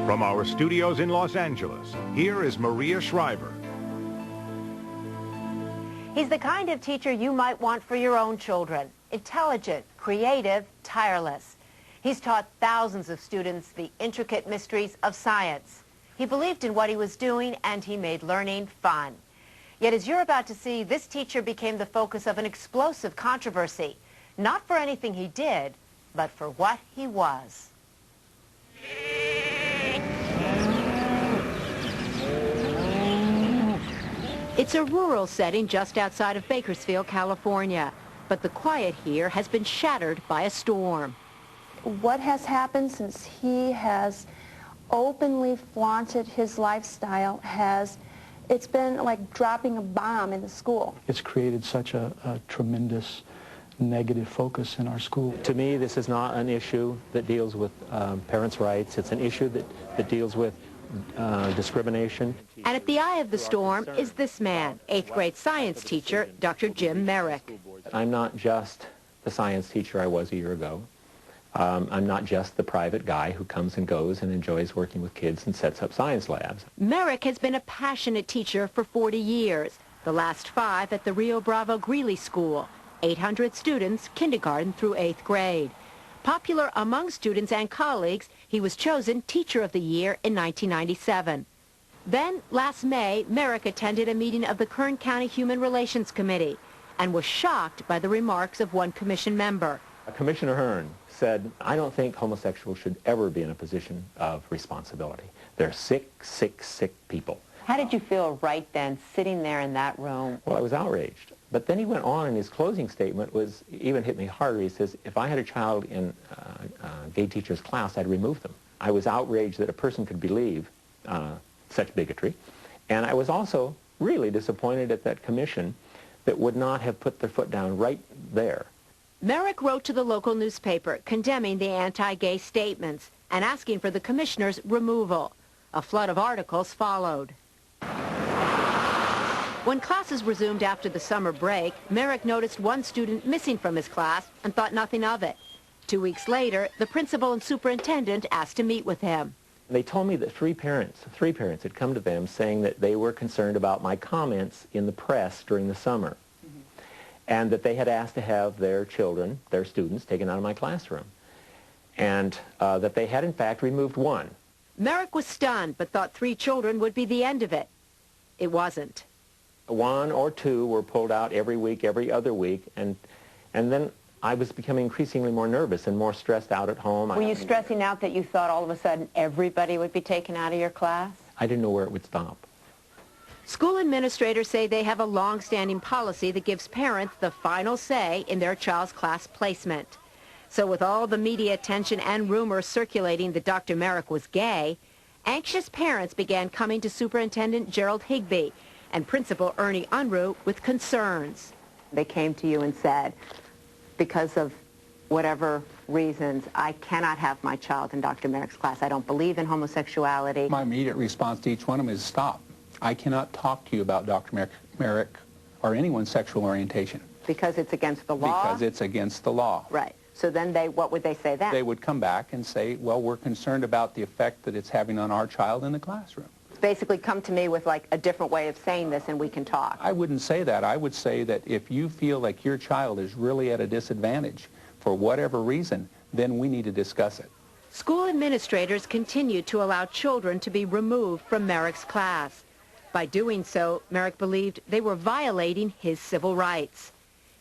From our studios in Los Angeles, here is Maria Shriver. He's the kind of teacher you might want for your own children. Intelligent, creative, tireless. He's taught thousands of students the intricate mysteries of science. He believed in what he was doing, and he made learning fun. Yet, as you're about to see, this teacher became the focus of an explosive controversy. Not for anything he did, but for what he was. It's a rural setting just outside of Bakersfield, California. But the quiet here has been shattered by a storm. What has happened since he has openly flaunted his lifestyle it's been like dropping a bomb in the school. It's created such a tremendous negative focus in our school. To me, this is not an issue that deals with parents' rights. It's an issue that deals with discrimination. And at the eye of the storm is this man, 8th grade science teacher, Dr. Jim Merrick. I'm not just the science teacher I was a year ago. I'm not just the private guy who comes and goes and enjoys working with kids and sets up science labs. Merrick has been a passionate teacher for 40 years, the last 5 at the Rio Bravo Greeley School, 800 students, kindergarten through 8th grade. Popular among students and colleagues, he was chosen Teacher of the Year in 1997. Then, last May, Merrick attended a meeting of the Kern County Human Relations Committee and was shocked by the remarks of one commission member. Commissioner Hearn said, I don't think homosexuals should ever be in a position of responsibility. They're sick, sick, sick people. How did you feel right then, sitting there in that room? Well, I was outraged. But then he went on, and his closing statement even hit me harder. He says, if I had a child in a gay teacher's class, I'd remove them. I was outraged that a person could believe such bigotry. And I was also really disappointed at that commission that would not have put their foot down right there. Merrick wrote to the local newspaper condemning the anti-gay statements and asking for the commissioner's removal. A flood of articles followed. When classes resumed after the summer break, Merrick noticed one student missing from his class and thought nothing of it. 2 weeks later, the principal and superintendent asked to meet with him. They told me that three parents had come to them saying that they were concerned about my comments in the press during the summer, and that they had asked to have their children, their students, taken out of my classroom, and that they had in fact removed one. Merrick was stunned, but thought 3 children would be the end of it. It wasn't. 1 or 2 were pulled out every week, every other week, and then I was becoming increasingly more nervous and more stressed out at home. Were you stressing out that you thought all of a sudden everybody would be taken out of your class? I didn't know where it would stop. School administrators say they have a long-standing policy that gives parents the final say in their child's class placement. So with all the media attention and rumors circulating that Dr. Merrick was gay, anxious parents began coming to Superintendent Gerald Higbee and Principal Ernie Unruh with concerns. They came to you and said, because of whatever reasons, I cannot have my child in Dr. Merrick's class. I don't believe in homosexuality. My immediate response to each one of them is stop. I cannot talk to you about Dr. Merrick or anyone's sexual orientation. Because it's against the law? Because it's against the law. Right. So then what would they say then? They would come back and say, well, we're concerned about the effect that it's having on our child in the classroom. Basically come to me with like a different way of saying this and we can talk. I wouldn't say that. I would say that if you feel like your child is really at a disadvantage for whatever reason, then we need to discuss it. School administrators continued to allow children to be removed from Merrick's class. By doing so, Merrick believed they were violating his civil rights.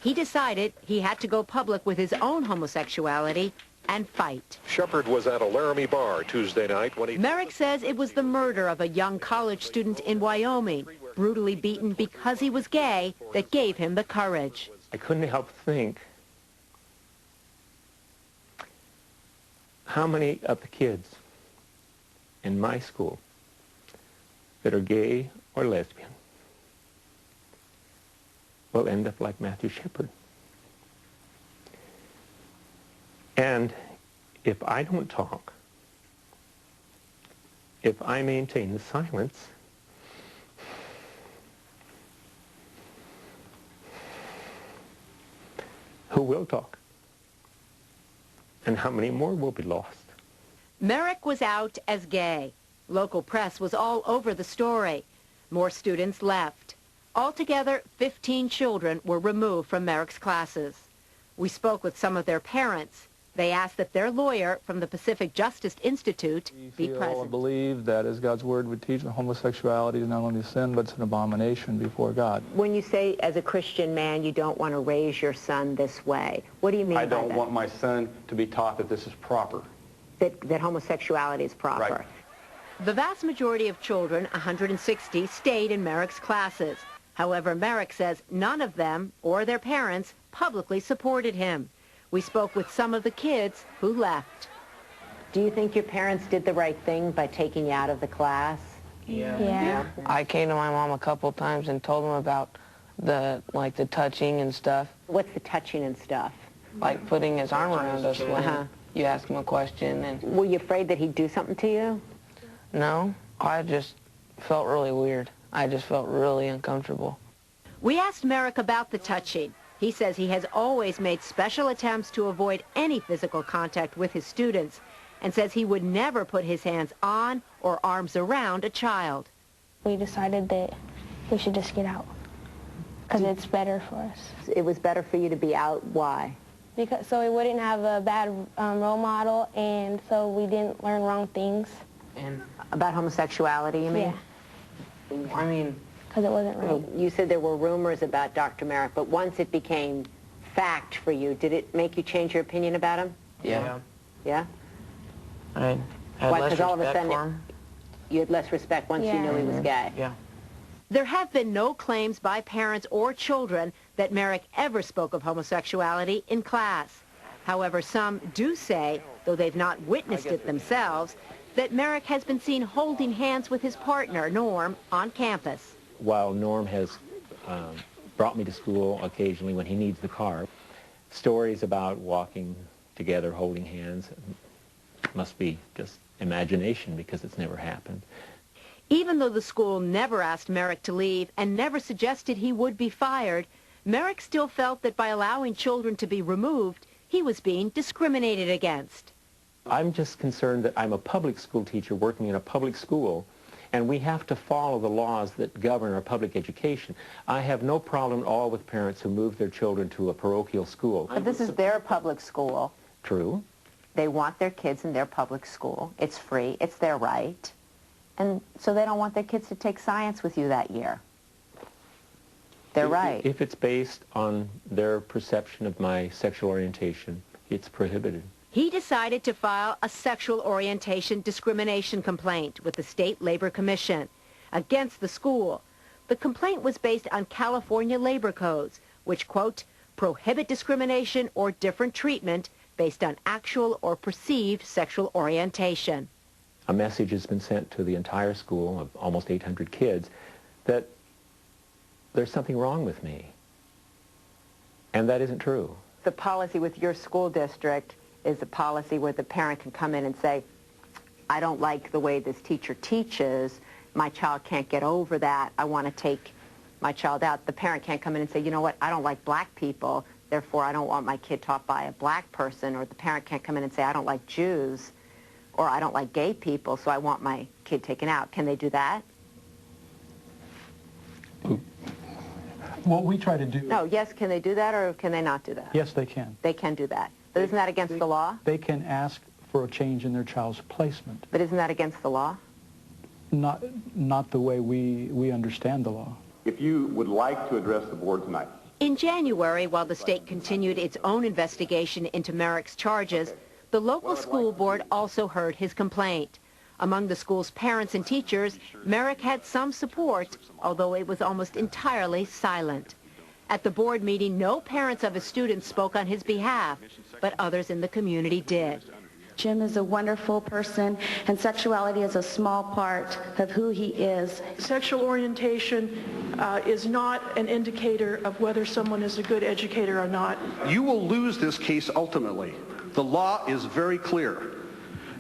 He decided he had to go public with his own homosexuality and fight. Shepard was at a Laramie bar Tuesday night when he... Merrick says it was the murder of a young college student in Wyoming, brutally beaten because he was gay, that gave him the courage. I couldn't help think how many of the kids in my school that are gay or lesbian will end up like Matthew Shepard. And if I don't talk, if I maintain the silence, who will talk? And how many more will be lost? Merrick was out as gay. Local press was all over the story. More students left. Altogether, 15 children were removed from Merrick's classes. We spoke with some of their parents. They asked that their lawyer from the Pacific Justice Institute be present. I believe that, as God's word would teach, homosexuality is not only a sin, but it's an abomination before God. When you say, as a Christian man, you don't want to raise your son this way, what do you mean by that? I don't want my son to be taught that this is proper. That homosexuality is proper. Right. The vast majority of children, 160, stayed in Merrick's classes. However, Merrick says none of them or their parents publicly supported him. We spoke with some of the kids who left. Do you think your parents did the right thing by taking you out of the class? Yeah. I came to my mom a couple times and told them about the touching and stuff. What's the touching and stuff? Like putting his arm around us when you ask him a question. And were you afraid that he'd do something to you? No, I just felt really weird. I just felt really uncomfortable. We asked Merrick about the touching. He says he has always made special attempts to avoid any physical contact with his students and says he would never put his hands on or arms around a child. We decided that we should just get out because it's better for us. It was better for you to be out. Why? Because so we wouldn't have a bad role model, and so we didn't learn wrong things. And about homosexuality, you mean? Yeah. I mean, because it wasn't right. You said there were rumors about Dr. Merrick, but once it became fact for you, did it make you change your opinion about him? yeah. Yeah? I had Why? less Because all of a respect sudden for him. you had less respect once you knew he was gay. Yeah. There have been no claims by parents or children that Merrick ever spoke of homosexuality in class. However, some do say, though they've not witnessed it themselves, that Merrick has been seen holding hands with his partner, Norm, on campus. While Norm has brought me to school occasionally when he needs the car, stories about walking together, holding hands, must be just imagination because it's never happened. Even though the school never asked Merrick to leave and never suggested he would be fired, Merrick still felt that by allowing children to be removed, he was being discriminated against. I'm just concerned that I'm a public school teacher working in a public school, and we have to follow the laws that govern our public education. I have no problem at all with parents who move their children to a parochial school. But this is their public school. True. They want their kids in their public school. It's free. It's their right. And so they don't want their kids to take science with you that year. They're right. If it's based on their perception of my sexual orientation, it's prohibited. He decided to file a sexual orientation discrimination complaint with the State Labor Commission against the school. The complaint was based on California labor codes, which, quote, prohibit discrimination or different treatment based on actual or perceived sexual orientation. A message has been sent to the entire school of almost 800 kids that there's something wrong with me. And that isn't true. The policy with your school district is a policy where the parent can come in and say, I don't like the way this teacher teaches. My child can't get over that. I want to take my child out. The parent can't come in and say, you know what, I don't like black people, therefore I don't want my kid taught by a black person. Or the parent can't come in and say, I don't like Jews, or I don't like gay people, so I want my kid taken out. Can they do that? What we try to do... No, yes, can they do that, or can they not do that? Yes, they can. They can do that. But isn't that against the law? They can ask for a change in their child's placement. But isn't that against the law? Not the way we understand the law. If you would like to address the board tonight. In January, while the state continued its own investigation into Merrick's charges, the local school board also heard his complaint. Among the school's parents and teachers, Merrick had some support, although it was almost entirely silent. At the board meeting, no parents of his students spoke on his behalf, but others in the community did. Jim is a wonderful person, and sexuality is a small part of who he is. Sexual orientation is not an indicator of whether someone is a good educator or not. You will lose this case ultimately. The law is very clear.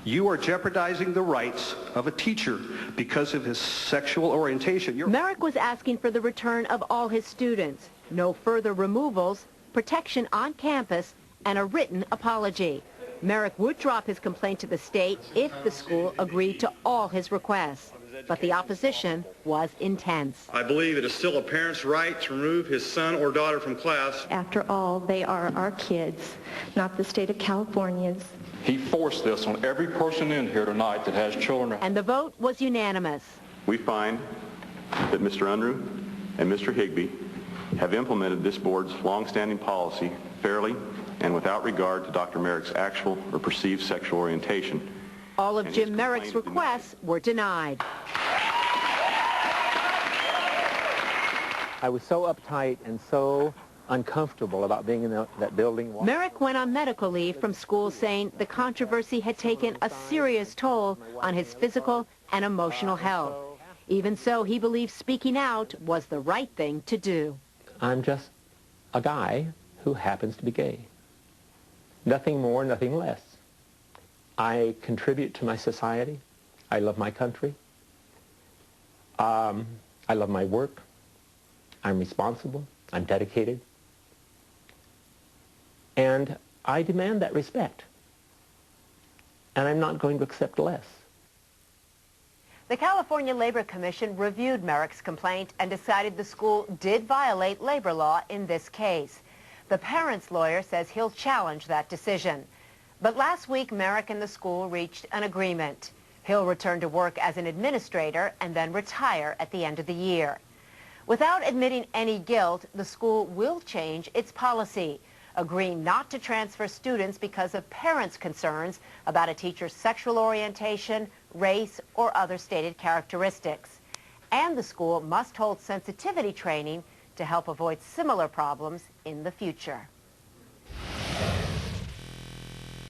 You are jeopardizing the rights of a teacher because of his sexual orientation. Merrick was asking for the return of all his students, no further removals, protection on campus, and a written apology. Merrick would drop his complaint to the state if the school agreed to all his requests. But the opposition was intense. I believe it is still a parent's right to remove his son or daughter from class. After all, they are our kids, not the state of California's. He forced this on every person in here tonight that has children. And the vote was unanimous. We find that Mr. Unruh and Mr. Higbee have implemented this board's longstanding policy fairly and without regard to Dr. Merrick's actual or perceived sexual orientation. All of Jim Merrick's requests were denied. I was so uptight and so uncomfortable about being in that building. Merrick went on medical leave from school, saying the controversy had taken a serious toll on his physical and emotional health. Even so, he believes speaking out was the right thing to do. I'm just a guy who happens to be gay. Nothing more, nothing less. I contribute to my society. I love my country. I love my work. I'm responsible. I'm dedicated. And I demand that respect. And I'm not going to accept less. The California Labor Commission reviewed Merrick's complaint and decided the school did violate labor law in this case. The parent's lawyer says he'll challenge that decision. But last week, Merrick and the school reached an agreement. He'll return to work as an administrator and then retire at the end of the year. Without admitting any guilt, the school will change its policy, agreeing not to transfer students because of parents' concerns about a teacher's sexual orientation, race, or other stated characteristics. And the school must hold sensitivity training to help avoid similar problems in the future.